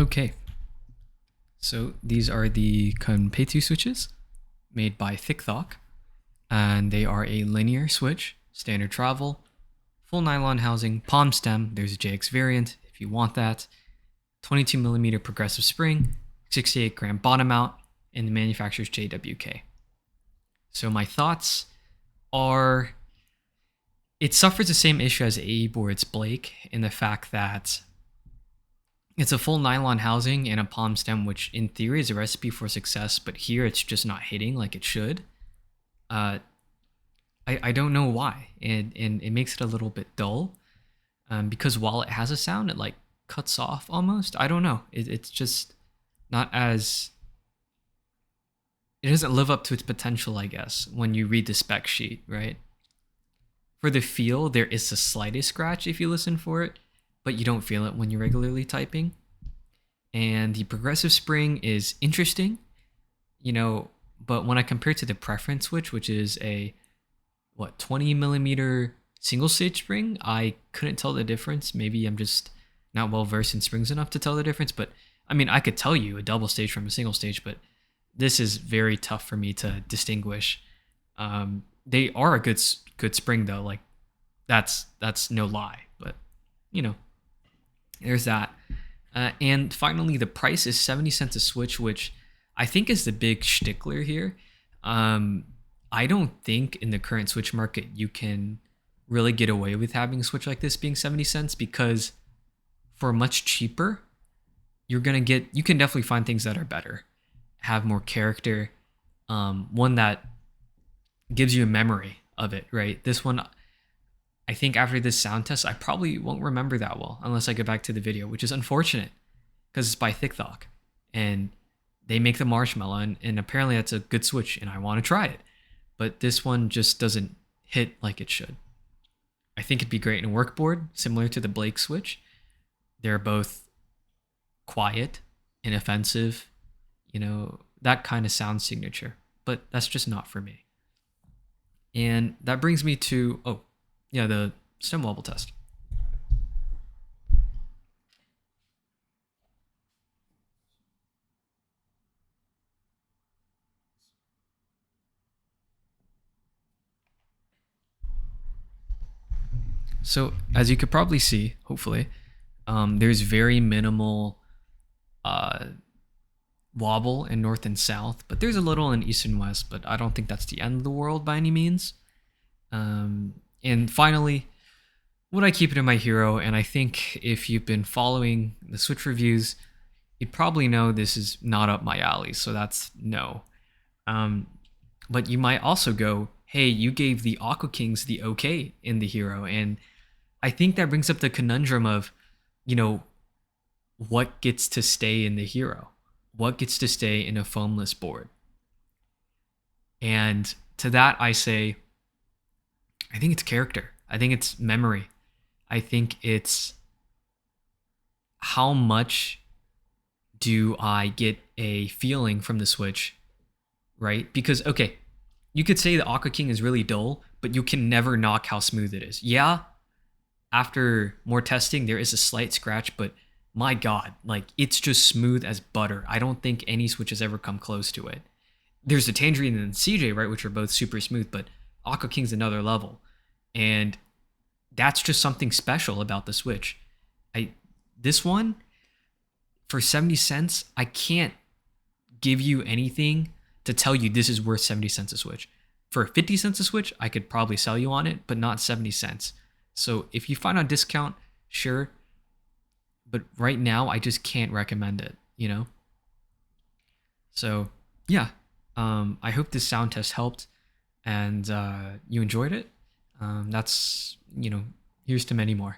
Okay, so these are the Konpeitou switches made by Thock, and they are a linear switch, standard travel, full nylon housing, palm stem. There's a JX variant if you want that. 22mm progressive spring, 68 gram bottom out, and the manufacturer's JWK. So my thoughts are, it suffers the same issue as AEBoards Blaecks in the fact that it's a full nylon housing and a palm stem, which in theory is a recipe for success, but here it's just not hitting like it should. I don't know why, and it makes it a little bit dull, because while it has a sound, it like cuts off almost. I don't know. It's just not as, it doesn't live up to its potential, I guess, when you read the spec sheet, right? For the feel, there is the slightest scratch if you listen for it, but you don't feel it when you're regularly typing. And the progressive spring is interesting, but when I compare it to the preference switch, which is a 20mm single stage spring, I couldn't tell the difference. Maybe I'm just not well versed in springs enough to tell the difference, but I mean, I could tell you a double stage from a single stage, but this is very tough for me to distinguish. They are a good spring though, like that's no lie, but there's that. And finally, the price is 70 cents a switch, which I think is the big stickler here. I don't think in the current switch market you can really get away with having a switch like this being 70 cents, because for much cheaper, you can definitely find things that are better, have more character, one that gives you a memory of it, right? This one, I think after this sound test, I probably won't remember that well unless I go back to the video, which is unfortunate because it's by Thock and they make the marshmallow, and apparently that's a good switch and I want to try it. But this one just doesn't hit like it should. I think it'd be great in a workboard, similar to the Blaecks switch. They're both quiet, inoffensive, that kind of sound signature, but that's just not for me. And that brings me to, the stem wobble test. So as you could probably see, hopefully, there's very minimal wobble in north and south, but there's a little in east and west, but I don't think that's the end of the world by any means. And finally, would I keep it in my Hero? And I think if you've been following the Switch reviews, you'd probably know this is not up my alley, so that's no. But you might also go, hey, you gave the Aqua Kings the okay in the Hero, and I think that brings up the conundrum of, what gets to stay in the Hero? What gets to stay in a foamless board? And to that I say, I think it's character. I think it's memory. I think it's how much do I get a feeling from the Switch, right? Because, okay, you could say the Aqua King is really dull, but you can never knock how smooth it is. Yeah, after more testing, there is a slight scratch, but my God, like it's just smooth as butter. I don't think any Switch has ever come close to it. There's the Tangerine and the CJ, right, which are both super smooth, but Aqua King's another level. And that's just something special about the Switch. This one, for 70 cents, I can't give you anything to tell you this is worth 70 cents a Switch. For 50 cents a Switch, I could probably sell you on it, but not 70 cents. So if you find a discount, sure. But right now, I just can't recommend it, So, yeah. I hope this sound test helped and you enjoyed it. That's, here's to many more.